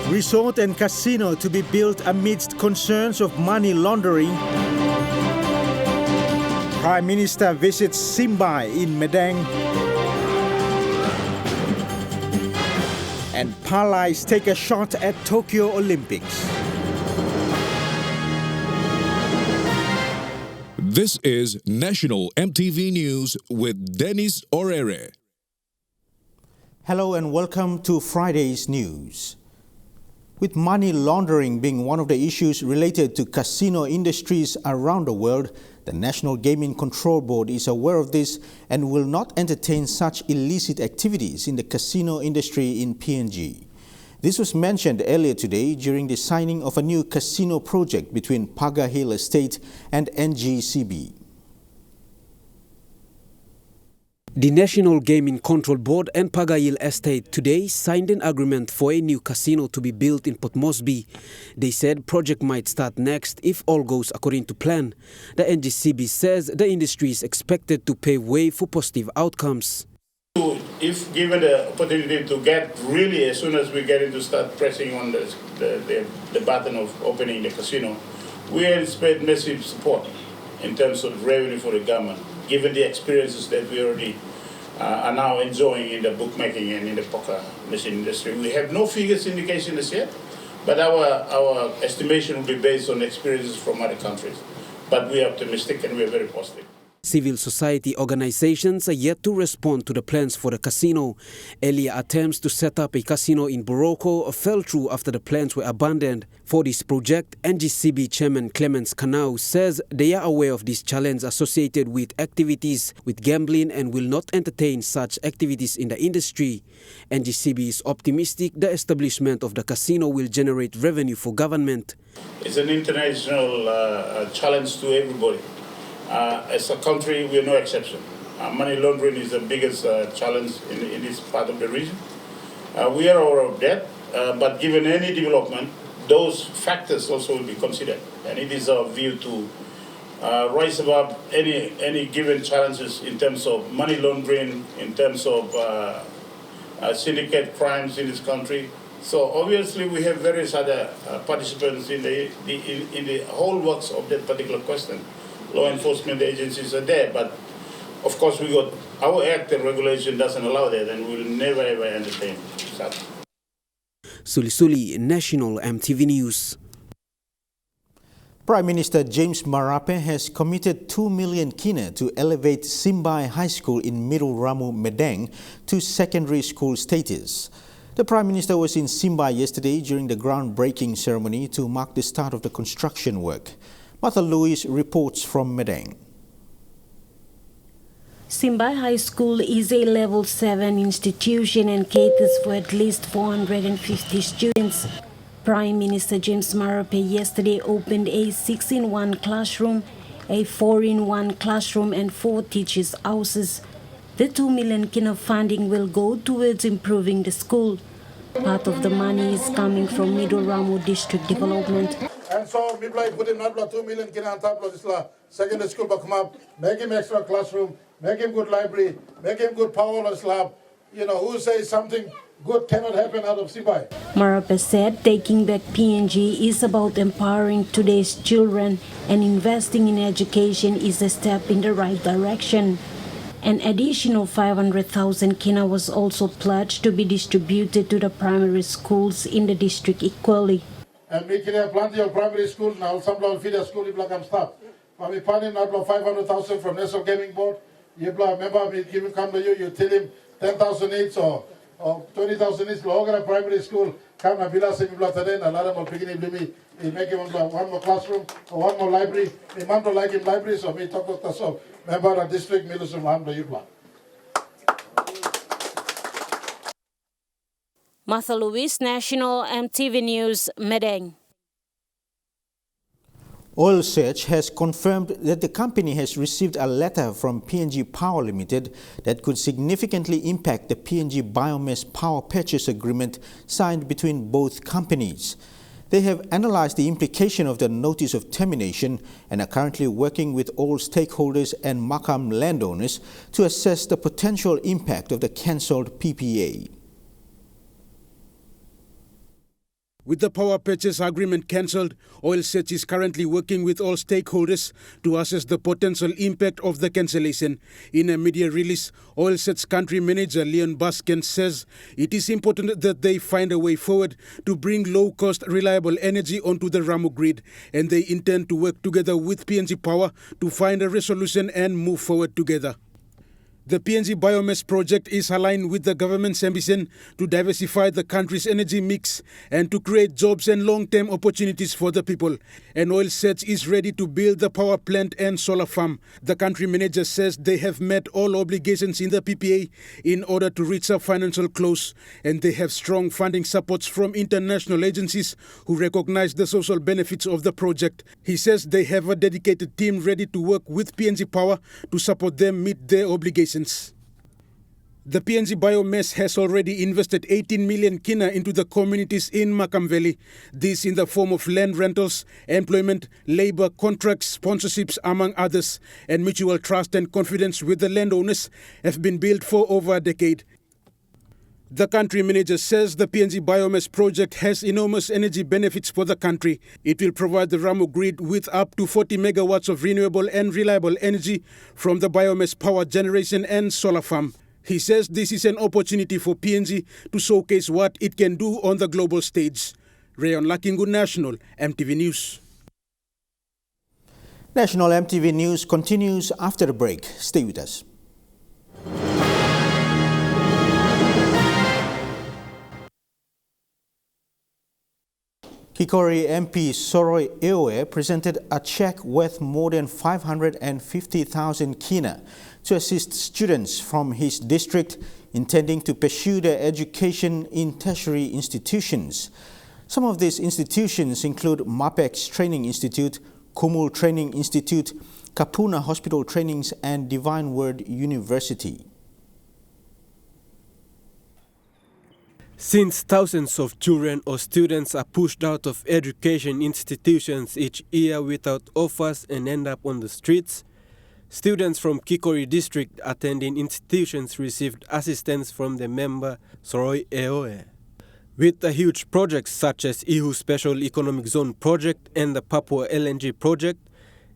Resort and casino to be built amidst concerns of money laundering. Prime Minister visits SIMBAI in MADANG. And PALAIS take a shot at Tokyo Olympics. This is National MTV News with Dennis Orere. Hello and welcome to Friday's news. With money laundering being one of the issues related to casino industries around the world, the National Gaming Control Board is aware of this and will not entertain such illicit activities in the casino industry in PNG. This was mentioned earlier today during the signing of a new casino project between Paga Hill Estate and NGCB. The National Gaming Control Board and Paga Hill Estate today signed an agreement for a new casino to be built in Port Moresby. They said project might start next if all goes according to plan. The NGCB says the industry is expected to pave way for positive outcomes. If given the opportunity to get really, as soon as we get into start pressing on the button of opening the casino, we anticipate massive support in terms of revenue for the government, given the experiences that we already are now enjoying in the bookmaking and in the poker machine industry. We have no figures indication as yet, but our estimation will be based on experiences from other countries. But we are optimistic and we are very positive. Civil society organizations are yet to respond to the plans for the casino. Earlier attempts to set up a casino in Boroko fell through after the plans were abandoned. For this project, NGCB Chairman Clemens Kanau says they are aware of this challenge associated with activities with gambling and will not entertain such activities in the industry. NGCB is optimistic the establishment of the casino will generate revenue for government. It's an international challenge to everybody. As a country, we are no exception. Money laundering is the biggest challenge in this part of the region. We are aware of that, but given any development, those factors also will be considered. And it is our view to rise above any given challenges in terms of money laundering, in terms of syndicate crimes in this country. So obviously we have various other participants in the whole works of that particular question. Law enforcement agencies are there, but of course we got our act and regulation doesn't allow that, and we will never ever entertain that. Suli, National MTV News. Prime Minister James Marape has committed 2 million kina to elevate SIMBAI High School in Middle Ramu, Madang to secondary school status. The Prime Minister was in SIMBAI yesterday during the groundbreaking ceremony to mark the start of the construction work. Martha Lewis reports from Madang. SIMBAI High School is a level 7 institution and caters for at least 450 students. Prime Minister James Marape yesterday opened a 6-in-1 classroom, a 4-in-1 classroom and 4 teachers' houses. The 2 million kina funding will go towards improving the school. Part of the money is coming from Middle Ramu District Development. And so, we put him not 2 million kina on top of this secondary school, but come up, make him extra classroom, make him good library, make him good powerless lab. You know, who says something good cannot happen out of SIMBAI? Marape said taking back PNG is about empowering today's children, and investing in education is a step in the right direction. An additional 500,000 kina was also pledged to be distributed to the primary schools in the district equally. And we can have plenty of primary schools now, some will feed a school if like staff. But we find him not 500,000 from National Gaming Board. You remember we give him come to you tell him 10,000 each or 20,000 each. Logan a primary school, come na bila se mi today na lara mo pigini blimi. We make him one more classroom or one more library. We want to like him library, so we talk to so member of district Milusum Hamda Yubla. Martha Lewis, National MTV News, Madang. Oil Search has confirmed that the company has received a letter from PNG Power Limited that could significantly impact the Png Biomass Power Purchase Agreement signed between both companies. They have analyzed the implication of the notice of termination and are currently working with all stakeholders and Makam landowners to assess the potential impact of the cancelled PPA. With the power purchase agreement cancelled, Oilsearch is currently working with all stakeholders to assess the potential impact of the cancellation. In a media release, Oilsearch country manager Leon Baskin says it is important that they find a way forward to bring low-cost, reliable energy onto the Ramu grid, and they intend to work together with PNG Power to find a resolution and move forward together. The Png Biomass Project is aligned with the government's ambition to diversify the country's energy mix and to create jobs and long-term opportunities for the people. And Oilsearch is ready to build the power plant and solar farm. The country manager says they have met all obligations in the PPA in order to reach a financial close, and they have strong funding supports from international agencies who recognize the social benefits of the project. He says they have a dedicated team ready to work with PNG Power to support them meet their obligations. The Png Biomass has already invested 18 million kina into the communities in Makam Valley. This in the form of land rentals, employment, labor, contracts, sponsorships, among others. And mutual trust and confidence with the landowners have been built for over a decade. The country manager says the Png Biomass Project has enormous energy benefits for the country. It will provide the Ramu grid with up to 40 megawatts of renewable and reliable energy from the biomass power generation and solar farm. He says this is an opportunity for PNG to showcase what it can do on the global stage. Rayon Lakingu, National MTV News. National MTV News continues after the break. Stay with us. Kikori MP Soroi Eoe presented a check worth more than 550,000 kina to assist students from his district intending to pursue their education in tertiary institutions. Some of these institutions include MAPEX Training Institute, Kumul Training Institute, Kapuna Hospital Trainings and Divine Word University. Since thousands of children or students are pushed out of education institutions each year without offers and end up on the streets, students from Kikori district attending institutions received assistance from the member Soroi Eoe. With the huge projects such as Ihu Special Economic Zone project and the Papua LNG project,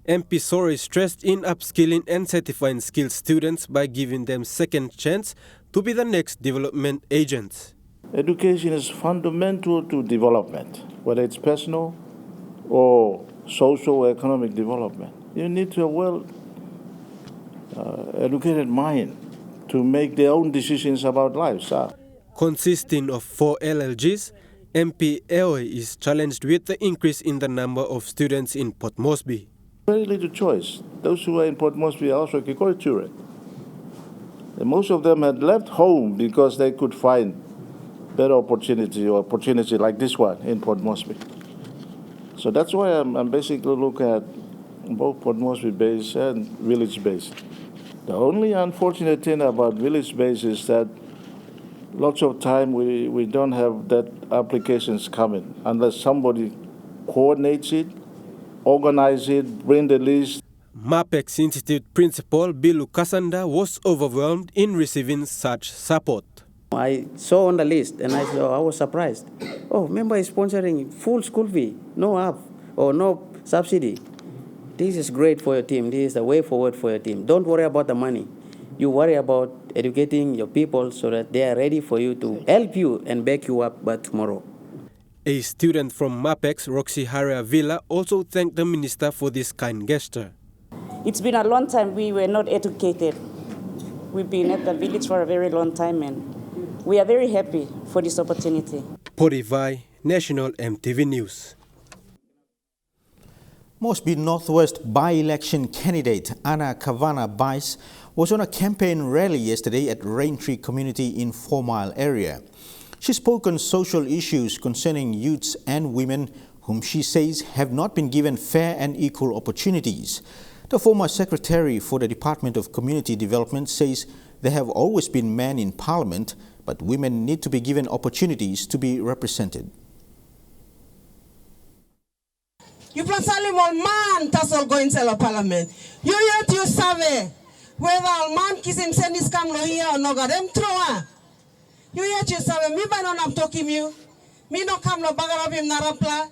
MP Soroi stressed in upskilling and certifying skilled students by giving them second chance to be the next development agents. Education is fundamental to development, whether it's personal or social or economic development. You need to have a well-educated mind to make their own decisions about life. Consisting of 4 LLGs, MP Eoe is challenged with the increase in the number of students in Port Moresby. Very little choice. Those who are in Port Moresby are also Kikori children. And most of them had left home because they could find better opportunity or opportunity like this one in Port Moresby. So that's why I'm basically looking at both Port Moresby base and village base. The only unfortunate thing about village base is that lots of time we don't have that applications coming unless somebody coordinates it, organize it, bring the list. MAPEX Institute Principal Bilu Kasanda was overwhelmed in receiving such support. I saw on the list and I was surprised. Oh, member is sponsoring full school fee, no up or no subsidy. This is great for your team. This is the way forward for your team. Don't worry about the money. You worry about educating your people so that they are ready for you to help you and back you up by tomorrow. A student from MAPEX, Roxy Haria Villa, also thanked the minister for this kind gesture. It's been a long time we were not educated. We've been at the village for a very long time and we are very happy for this opportunity. Porivai, National MTV News. Moresby Northwest by-election candidate Anna Kavana Bice was on a campaign rally yesterday at Raintree community in 4 Mile area. She spoke on social issues concerning youths and women whom she says have not been given fair and equal opportunities. The former secretary for the Department of Community Development says there have always been men in Parliament, but women need to be given opportunities to be represented. You prosali mon man tasol go into Parliament. You yet you save whether all man kissing send this come no here or no got them throw. You yet you save me by no I'm talking you. Me no come no bagarabim narapla.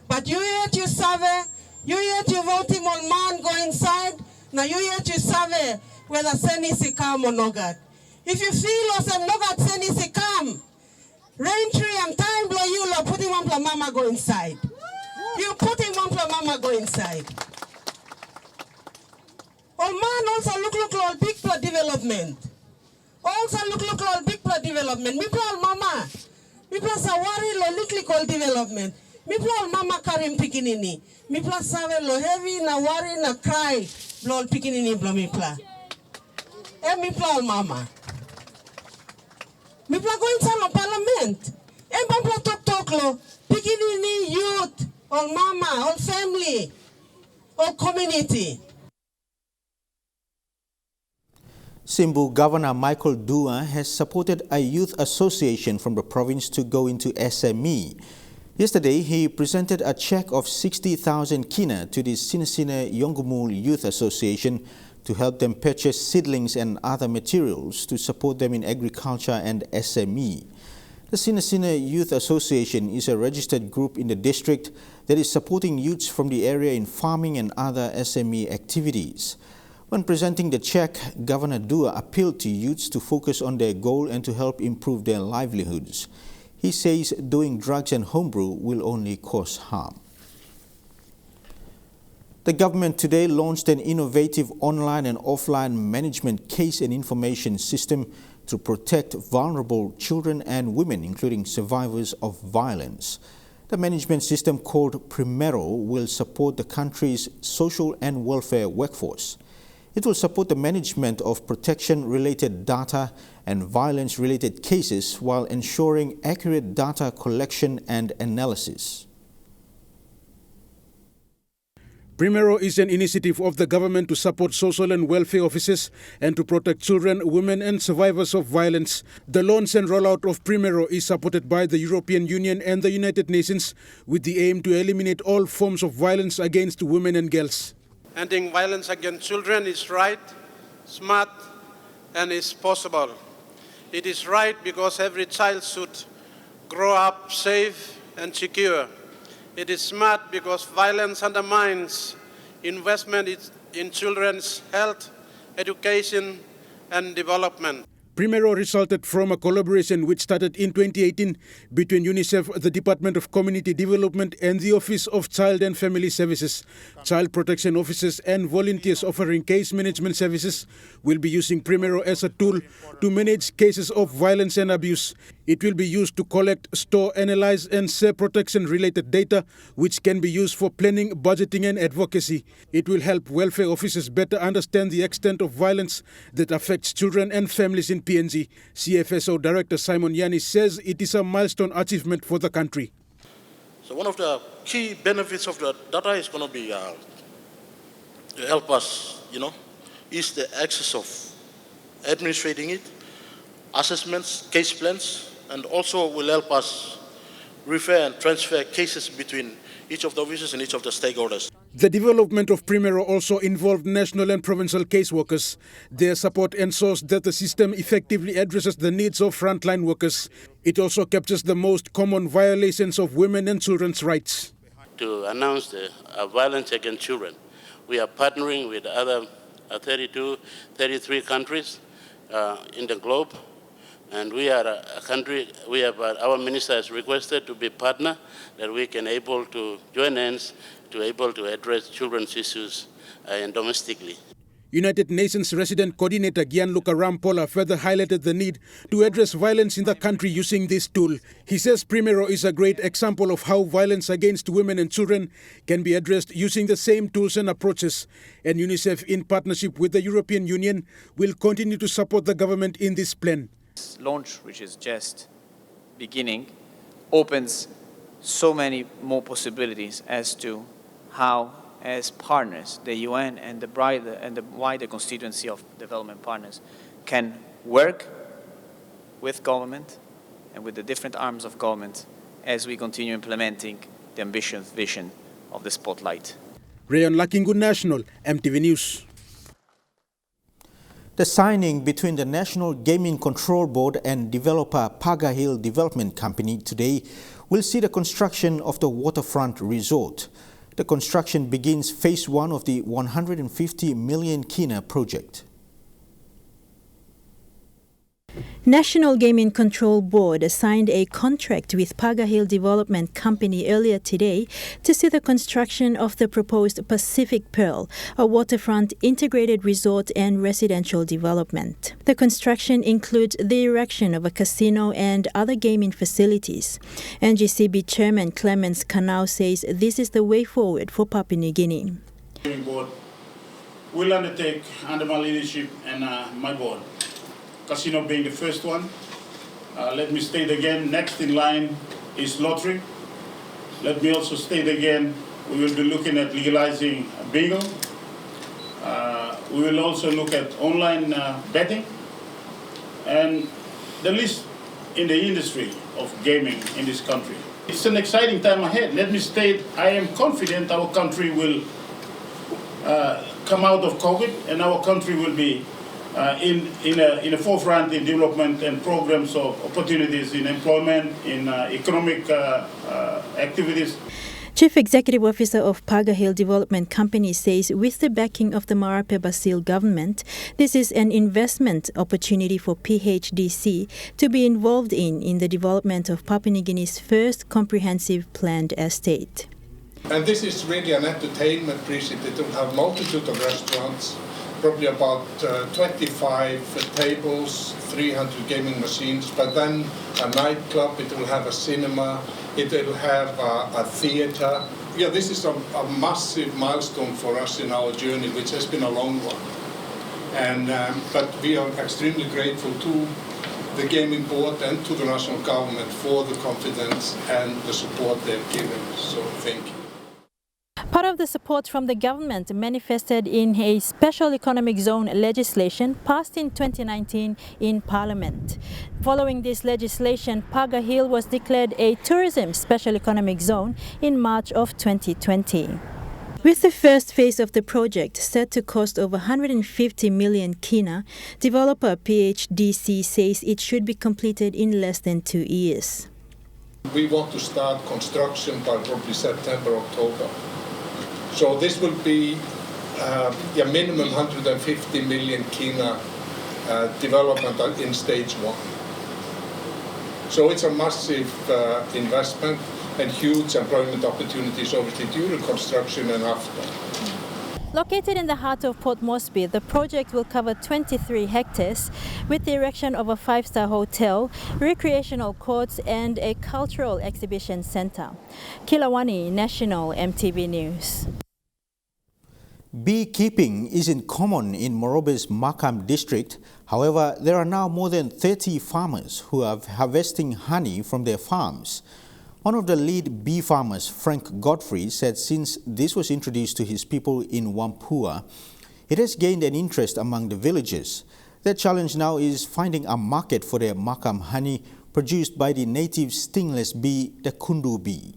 But you yet you save, you yet you vote him on man go inside. Now you yet you save whether senisi come or nogad. If you feel or some nogad senisi come, rain tree and time blow you lo put him on pla mama go inside. You put him on pla mama go inside. All man also look all big plot development. Also look all big plot development. Me plot mama. Me plot sawari lo liklikol development. Me plot mama karim pikinini. Me plot save lo heavy na worry na cry. Blood pikinini blow me plot. And me plot mama. Me plot go inside the parliament. And me plot talk lo. Pikinini youth. All mama. All family. All community. Simbu Governor Michael Dua has supported a youth association from the province to go into SME. Yesterday, he presented a check of 60,000 kina to the Sinisina Yongumul Youth Association to help them purchase seedlings and other materials to support them in agriculture and SME. The Sinisina Youth Association is a registered group in the district that is supporting youths from the area in farming and other SME activities. When presenting the check, Governor Dua appealed to youths to focus on their goal and to help improve their livelihoods. He says doing drugs and homebrew will only cause harm. The government today launched an innovative online and offline management case and information system to protect vulnerable children and women, including survivors of violence. The management system called Primero will support the country's social and welfare workforce. It will support the management of protection-related data and violence-related cases while ensuring accurate data collection and analysis. Primero is an initiative of the government to support social and welfare officers and to protect children, women and survivors of violence. The launch and rollout of Primero is supported by the European Union and the United Nations with the aim to eliminate all forms of violence against women and girls. Ending violence against children is right, smart, and is possible. It is right because every child should grow up safe and secure. It is smart because violence undermines investment in children's health, education, and development. Primero resulted from a collaboration which started in 2018 between UNICEF, the Department of Community Development and the Office of Child and Family Services. Child protection officers and volunteers offering case management services will be using Primero as a tool to manage cases of violence and abuse. It will be used to collect, store, analyze and share protection-related data which can be used for planning, budgeting and advocacy. It will help welfare officers better understand the extent of violence that affects children and families in PNG. CFSO Director Simon Yanis says it is a milestone achievement for the country. So one of the key benefits of the data is going to be to help us, is the access of administrating it, assessments, case plans, and also will help us refer and transfer cases between each of the officers and each of the stakeholders. The development of Primero also involved national and provincial caseworkers. Their support ensures that the system effectively addresses the needs of frontline workers. It also captures the most common violations of women and children's rights. To announce the violence against children, we are partnering with other 33 countries in the globe. And we are a country, our minister has requested to be partner, that we can able to join hands to able to address children's issues domestically. United Nations Resident Coordinator Gianluca Rampola further highlighted the need to address violence in the country using this tool. He says Primero is a great example of how violence against women and children can be addressed using the same tools and approaches. And UNICEF, in partnership with the European Union, will continue to support the government in this plan. This launch, which is just beginning, opens so many more possibilities as to how, as partners, the UN and the wider constituency of development partners can work with government and with the different arms of government as we continue implementing the ambitious vision of the Spotlight. Rayon Lakingu National, MTV News. The signing between the National Gaming Control Board and developer Paga Hill Development Company today will see the construction of the waterfront resort. The construction begins phase 1 of the 150 million kina project. National Gaming Control Board signed a contract with Paga Hill Development Company earlier today to see the construction of the proposed Pacific Pearl, a waterfront integrated resort and residential development. The construction includes the erection of a casino and other gaming facilities. NGCB Chairman Clemens Kanau says this is the way forward for Papua New Guinea. The board will undertake under my leadership and my board. Casino being the first one. Let me state again, next in line is lottery. Let me also state again, we will be looking at legalizing bingo. We will also look at online betting. And the list in the industry of gaming in this country. It's an exciting time ahead. Let me state, I am confident our country will come out of COVID and our country will be in the forefront in development and programs of opportunities in employment, in economic activities. Chief Executive Officer of Paga Hill Development Company says with the backing of the Marape Basil government, this is an investment opportunity for PHDC to be involved in the development of Papua New Guinea's first comprehensive planned estate. And this is really an entertainment precinct. It will have a multitude of restaurants, probably about 25 tables, 300 gaming machines, but then a nightclub, it will have a cinema, it will have a theater. Yeah, this is a massive milestone for us in our journey, which has been a long one. And but we are extremely grateful to the Gaming Board and to the national government for the confidence and the support they've given. So thank you. Part of the support from the government manifested in a special economic zone legislation passed in 2019 in Parliament. Following this legislation, Paga Hill was declared a tourism special economic zone in March of 2020. With the first phase of the project set to cost over 150 million kina, developer PHDC says it should be completed in less than 2 years. We want to start construction by probably September, October. So this will be a minimum 150 million kina development in stage 1. So it's a massive investment and huge employment opportunities obviously during construction and after. Located in the heart of Port Moresby, the project will cover 23 hectares with the erection of a 5-star hotel, recreational courts and a cultural exhibition centre. Kilawani, National EMTV News. Beekeeping isn't common in Morobe's Makam district. However, there are now more than 30 farmers who are harvesting honey from their farms. One of the lead bee farmers, Frank Godfrey, said since this was introduced to his people in Whampoa, it has gained an interest among the villagers. Their challenge now is finding a market for their Makam honey produced by the native stingless bee, the kundu bee.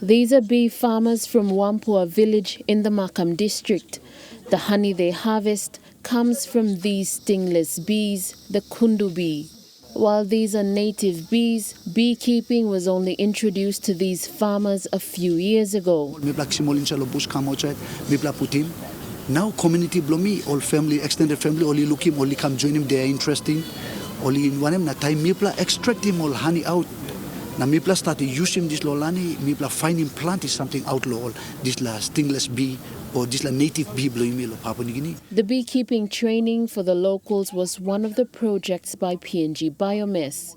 These are bee farmers from Whampoa village in the Makam district. The honey they harvest comes from these stingless bees, the kundu bee. While these are native bees, beekeeping was only introduced to these farmers a few years ago. Now community blomi, all family, extended family, only look him, only come join him, they are interesting. Only in one time, mipla extract him all honey out. Now mipla started using this lolani, mipla finding plant is something outlaw, this la stingless bee or this la native bee bloimil of Papua New Guinea. The beekeeping training for the locals was one of the projects by Png Biomass.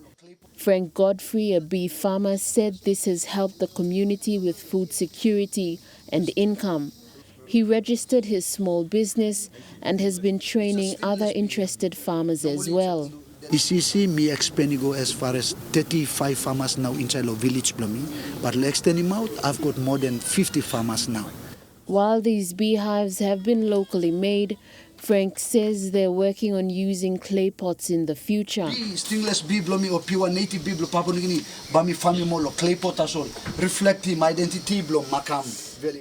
Frank Godfrey, a bee farmer, said this has helped the community with food security and income. He registered his small business and has been training other interested farmers as well. ECC, me expanding go as far as 35 farmers now inside the village, but extending out, I've got more than 50 farmers now. While these beehives have been locally made, Frank says they're working on using clay pots in the future. Stingless bee blomi or pure native bee Papua New Guinea, bami family molo clay pot as all, reflecting my identity blom Makam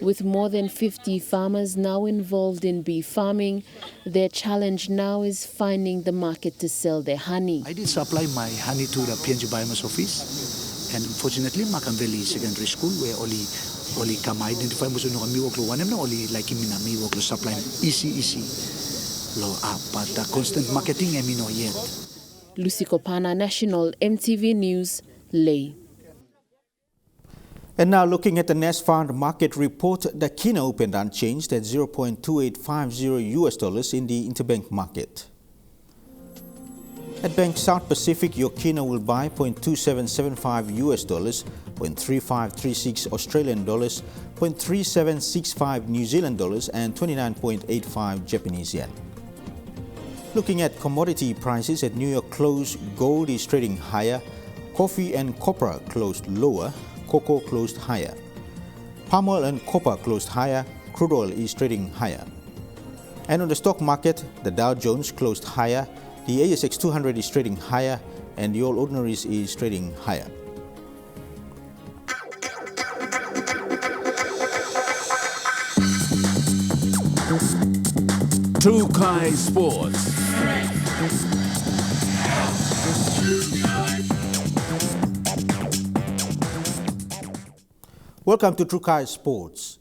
With more than 50 farmers now involved in bee farming, their challenge now is finding the market to sell their honey. I did supply my honey to the Png Biomass office, and fortunately, Macam Valley Secondary School, where only come identify mo no kami work lo wanem na only like mina mi work lo supply easy lo up, but the constant marketing emi no yet. Lucy Kopana, National MTV News, Leh. And now looking at the Nest Fund market report, the kina opened unchanged at $0.2850 in the interbank market. At Bank South Pacific, your kina will buy $0.2775 $0.3536 Australian dollars, $0.3765 New Zealand dollars, and 29.85 Japanese yen. Looking at commodity prices at New York close, gold is trading higher, coffee and copper closed lower, cocoa closed higher. Palm oil and copper closed higher, crude oil is trading higher. And on the stock market, the Dow Jones closed higher, the ASX 200 is trading higher, and the All Ordinaries is trading higher. Trukai Sports. Welcome to Trukai Sports.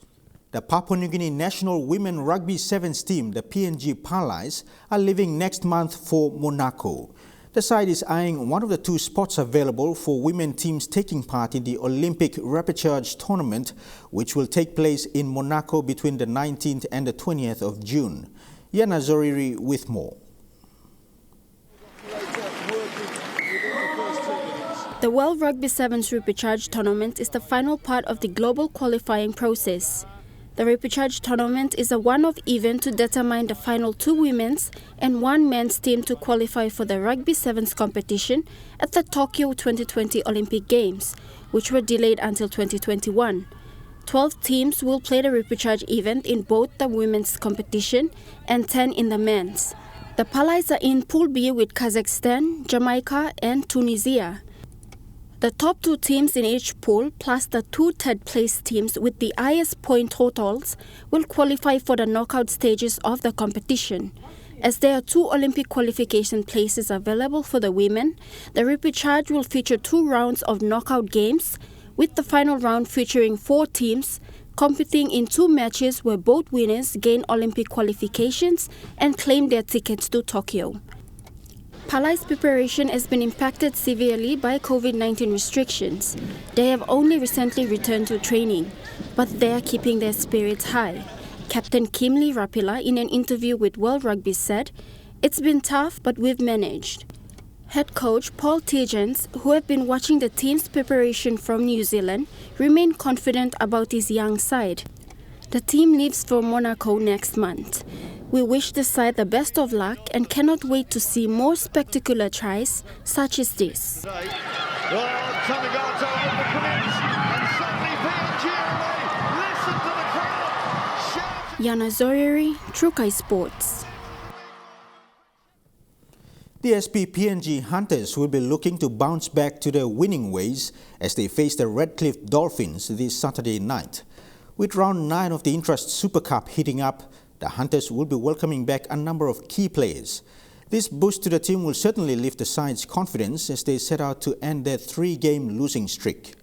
The Papua New Guinea national women rugby sevens team, the PNG PALAIS, are leaving next month for Monaco. The side is eyeing one of the two spots available for women teams taking part in the Olympic repechage tournament, which will take place in Monaco between the 19th and the 20th of June. Yana Zoriri with more. The World Rugby Sevens repechage tournament is the final part of the global qualifying process. The repechage tournament is a one-off event to determine the final two women's and one men's team to qualify for the Rugby Sevens competition at the Tokyo 2020 Olympic Games, which were delayed until 2021. 12 teams will play the repechage event in both the women's competition and 10 in the men's. The PALAIS are in Pool B with Kazakhstan, Jamaica, and Tunisia. The top two teams in each pool, plus the two third-place teams with the highest point totals, will qualify for the knockout stages of the competition. As there are two Olympic qualification places available for the women, the repechage will feature 2 rounds of knockout games, with the final round featuring 4 teams competing in 2 matches where both winners gain Olympic qualifications and claim their tickets to Tokyo. PALAIS preparation has been impacted severely by COVID-19 restrictions. They have only recently returned to training, but they are keeping their spirits high. Captain Kim Lee Rapila, in an interview with World Rugby, said, "It's been tough, but we've managed." Head coach Paul Tijans, who have been watching the team's preparation from New Zealand, remained confident about his young side. The team leaves for Monaco next month. We wish the side the best of luck and cannot wait to see more spectacular tries such as this. Yana Zoriri, Trukai Sports. The SP PNG Hunters will be looking to bounce back to their winning ways as they face the Redcliffe Dolphins this Saturday night. With round 9 of the Intrust Super Cup heating up, the Hunters will be welcoming back a number of key players. This boost to the team will certainly lift the side's confidence as they set out to end their 3-game losing streak.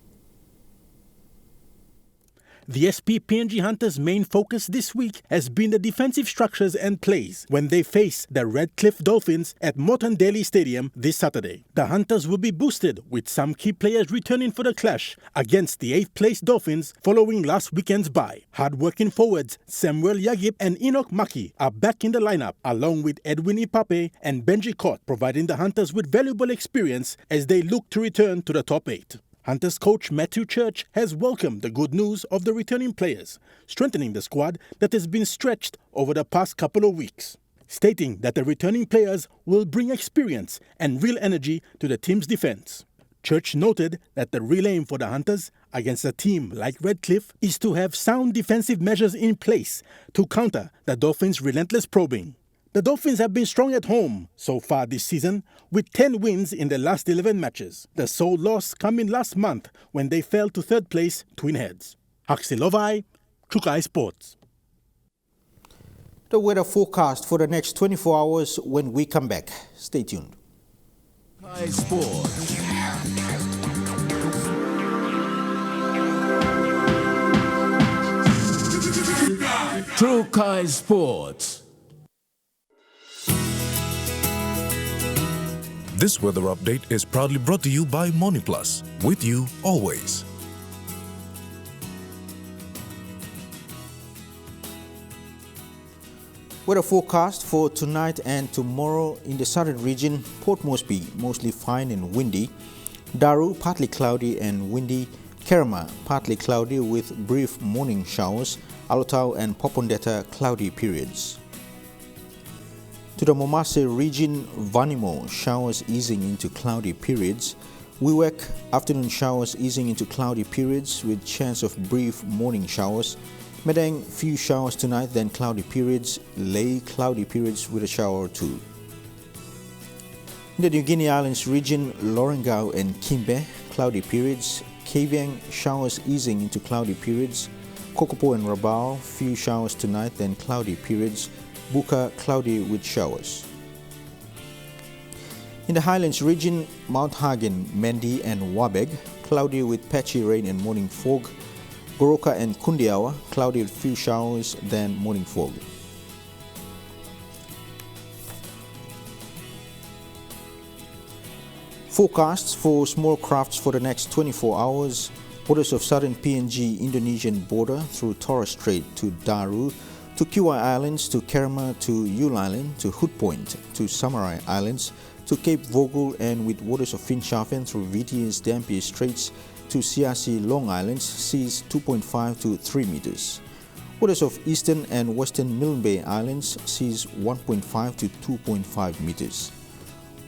The SP PNG Hunters' main focus this week has been the defensive structures and plays when they face the Redcliffe Dolphins at Motondale Stadium this Saturday. The Hunters will be boosted with some key players returning for the clash against the 8th-place Dolphins following last weekend's bye. Hard-working forwards Samuel Yagip and Enoch Maki are back in the lineup, along with Edwin Ipape and Benji Cott, providing the Hunters with valuable experience as they look to return to the top 8. Hunters coach Matthew Church has welcomed the good news of the returning players, strengthening the squad that has been stretched over the past couple of weeks, stating that the returning players will bring experience and real energy to the team's defense. Church noted that the real aim for the Hunters against a team like Redcliffe is to have sound defensive measures in place to counter the Dolphins' relentless probing. The Dolphins have been strong at home so far this season, with 10 wins in their last 11 matches. The sole loss coming last month when they fell to 3rd place Twin Heads. Huxley Lovai, Chukai Sports. The weather forecast for the next 24 hours when we come back. Stay tuned. Chukai Sports. Chukai Sports. This weather update is proudly brought to you by MoneyPlus, with you always. Weather forecast for tonight and tomorrow in the southern region: Port Moresby mostly fine and windy, Daru partly cloudy and windy, Kerama partly cloudy with brief morning showers, Alotau and Popondetta cloudy periods. To the Momase region, Vanimo showers easing into cloudy periods, Wewak afternoon showers easing into cloudy periods with chance of brief morning showers, Madang few showers tonight then cloudy periods, Lae cloudy periods with a shower or two. In the New Guinea Islands region, Lorengau and Kimbe cloudy periods, Kavieng showers easing into cloudy periods, Kokopo and Rabaul few showers tonight then cloudy periods, Buka cloudy with showers. In the Highlands region, Mount Hagen, Mendi and Wabeg cloudy with patchy rain and morning fog, Goroka and Kundiawa cloudy with few showers then morning fog. Forecasts for small crafts for the next 24 hours. Waters of southern PNG Indonesian border through Torres Strait to Daru, to Kiwai Islands, to Kerama, to Yule Island, to Hood Point, to Samurai Islands, to Cape Vogel, and with waters of Finschhafen through VTS Dampier Straits to Siasi Long Islands, seas 2.5 to 3 meters. Waters of eastern and western Milne Bay Islands, seas 1.5 to 2.5 meters.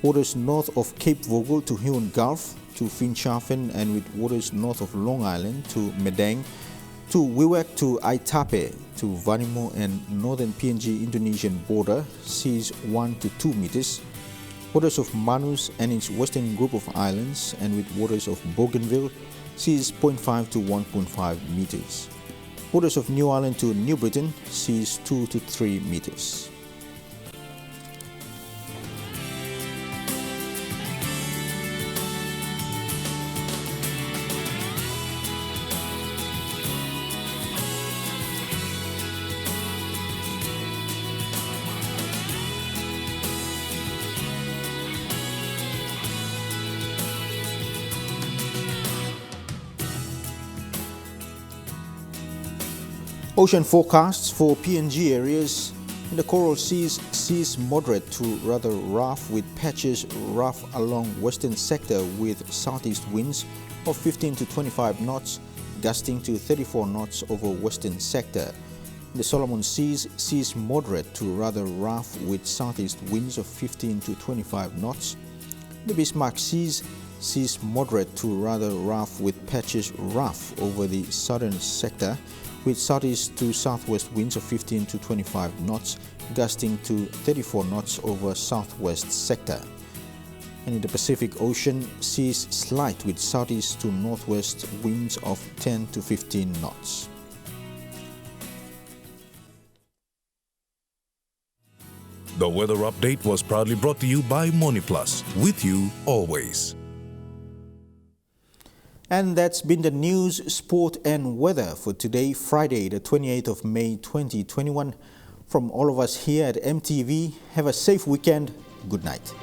Waters north of Cape Vogel to Huon Gulf, to Finschhafen, and with waters north of Long Island to Madang, to Wewak to Aitape, to Vanimo and northern PNG Indonesian border, seas 1 to 2 meters. Waters of Manus and its western group of islands, and with waters of Bougainville, seas 0.5 to 1.5 meters. Waters of New Ireland to New Britain, seas 2 to 3 meters. Ocean forecasts for PNG areas. In the coral seas, seas moderate to rather rough with patches rough along western sector with southeast winds of 15 to 25 knots, gusting to 34 knots over western sector. In the Solomon Seas, seas moderate to rather rough with southeast winds of 15 to 25 knots. In the Bismarck Seas, seas moderate to rather rough with patches rough over the southern sector, with southeast to southwest winds of 15 to 25 knots, gusting to 34 knots over southwest sector. And in the Pacific Ocean, seas slight with southeast to northwest winds of 10 to 15 knots. The weather update was proudly brought to you by MoneyPlus, with you always. And that's been the news, sport and weather for today, Friday, the 28th of May 2021. From all of us here at MTV, have a safe weekend. Good night.